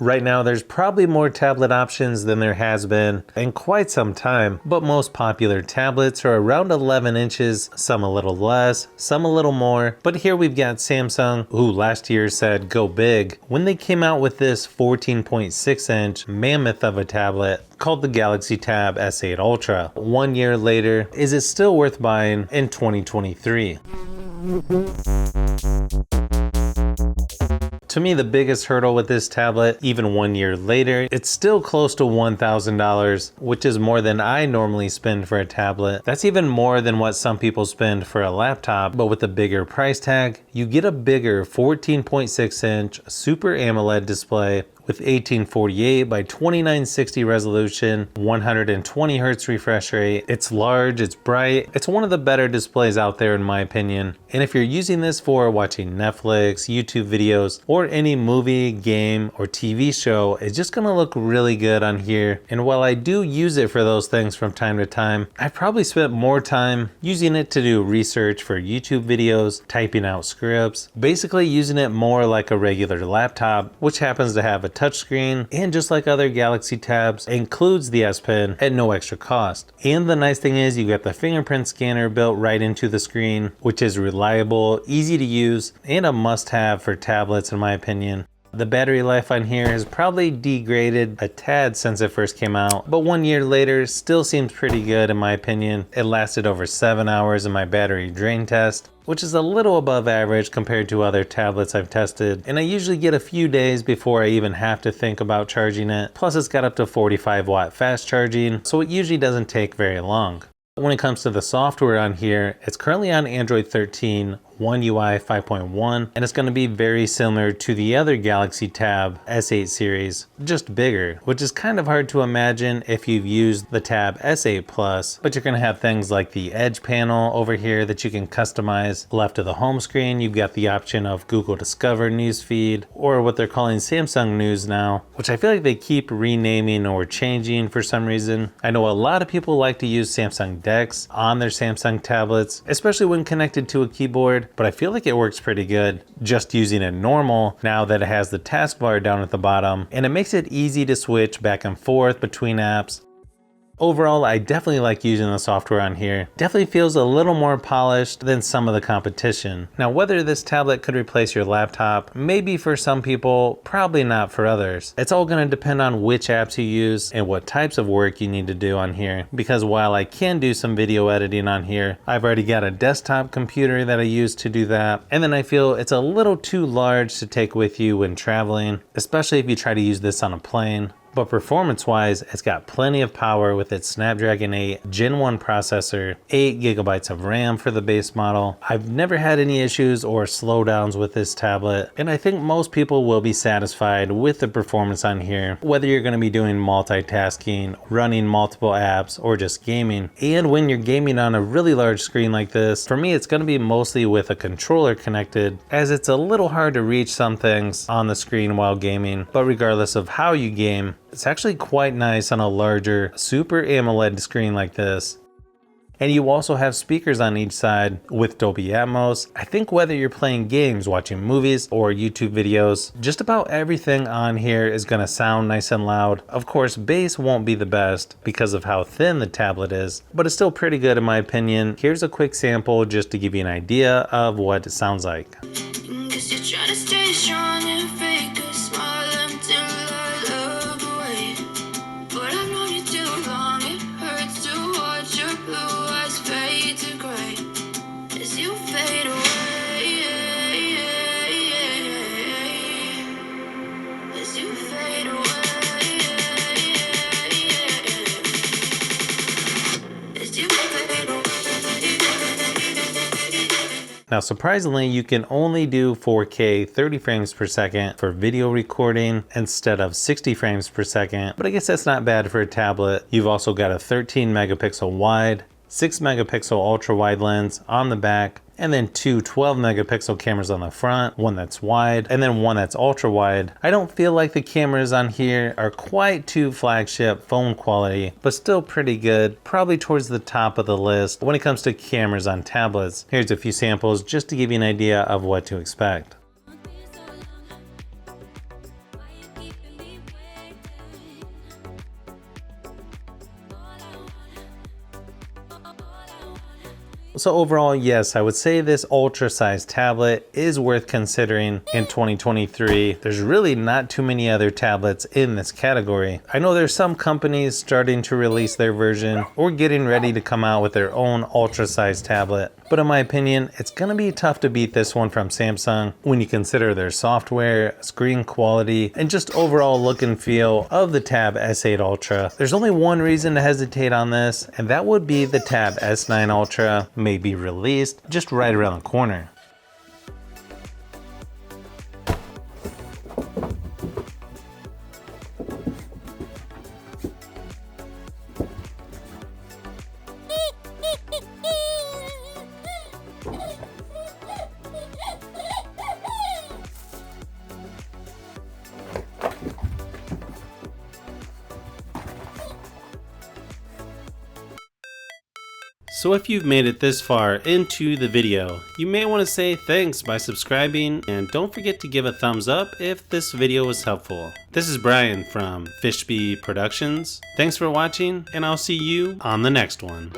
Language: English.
Right now, there's probably more tablet options than there has been in quite some time, but most popular tablets are around 11 inches, some a little less, some a little more. But here we've got Samsung, who last year said go big, when they came out with this 14.6 inch mammoth of a tablet called the Galaxy Tab S8 Ultra. 1 year later, is it still worth buying in 2023? To me, the biggest hurdle with this tablet, even 1 year later, it's still close to $1,000, which is more than I normally spend for a tablet. That's even more than what some people spend for a laptop, but with a bigger price tag, you get a bigger 14.6 inch Super AMOLED display with 1848 by 2960 resolution, 120 Hz refresh rate. It's large, it's bright. It's one of the better displays out there in my opinion. And if you're using this for watching Netflix, YouTube videos, or any movie, game, or TV show, it's just gonna look really good on here. And while I do use it for those things from time to time, I probably spent more time using it to do research for YouTube videos, typing out scripts, basically using it more like a regular laptop, which happens to have a touchscreen, and just like other Galaxy Tabs, includes the S Pen at no extra cost. And the nice thing is you get the fingerprint scanner built right into the screen, which is reliable, easy to use, and a must-have for tablets in my opinion. The battery life on here has probably degraded a tad since it first came out, but 1 year later still seems pretty good in my opinion. It lasted over 7 hours in my battery drain test, which is a little above average compared to other tablets I've tested, and I usually get a few days before I even have to think about charging it. Plus it's got up to 45 watt fast charging, so it usually doesn't take very long. When it comes to the software on here, it's currently on Android 13, One UI 5.1, and it's going to be very similar to the other Galaxy Tab S8 series, just bigger, which is kind of hard to imagine if you've used the Tab S8 Plus, but you're going to have things like the Edge panel over here that you can customize. Left of the home screen, you've got the option of Google Discover newsfeed, or what they're calling Samsung News now, which I feel like they keep renaming or changing for some reason. I know a lot of people like to use Samsung DeX on their Samsung tablets, especially when connected to a keyboard, but I feel like it works pretty good just using it normal now that it has the taskbar down at the bottom, and it makes it easy to switch back and forth between apps. Overall, I definitely like using the software on here. Definitely feels a little more polished than some of the competition. Now, whether this tablet could replace your laptop, maybe for some people, probably not for others. It's all going to depend on which apps you use and what types of work you need to do on here. Because while I can do some video editing on here, I've already got a desktop computer that I use to do that. And then I feel it's a little too large to take with you when traveling, especially if you try to use this on a plane. But performance-wise, it's got plenty of power with its Snapdragon 8 Gen 1 processor, 8 GB of RAM for the base model. I've never had any issues or slowdowns with this tablet, and I think most people will be satisfied with the performance on here, whether you're going to be doing multitasking, running multiple apps, or just gaming. And when you're gaming on a really large screen like this, for me it's going to be mostly with a controller connected, as it's a little hard to reach some things on the screen while gaming. But regardless of how you game, it's actually quite nice on a larger Super AMOLED screen like this. And you also have speakers on each side with Dolby Atmos. I think whether you're playing games, watching movies, or YouTube videos, just about everything on here is going to sound nice and loud. Of course, bass won't be the best because of how thin the tablet is, but it's still pretty good in my opinion. Here's a quick sample just to give you an idea of what it sounds like. Now surprisingly, you can only do 4K 30 frames per second for video recording instead of 60 frames per second, but I guess that's not bad for a tablet. You've also got a 13 megapixel wide, 6 megapixel ultra wide lens on the back, and then two 12 megapixel cameras on the front, one that's wide and then one that's ultra wide. I don't feel like the cameras on here are quite too flagship phone quality, but still pretty good, probably towards the top of the list when it comes to cameras on tablets. Here's a few samples just to give you an idea of what to expect. So overall, yes, I would say this ultra sized tablet is worth considering in 2023. There's really not too many other tablets in this category. I know there's some companies starting to release their version or getting ready to come out with their own ultra sized tablet. But in my opinion, it's gonna be tough to beat this one from Samsung when you consider their software, screen quality, and just overall look and feel of the Tab S8 Ultra. There's only one reason to hesitate on this, and that would be the Tab S9 Ultra may be released just right around the corner. So if you've made it this far into the video, you may want to say thanks by subscribing, and don't forget to give a thumbs up if this video was helpful. This is Brian from Fishbee Productions. Thanks for watching, and I'll see you on the next one.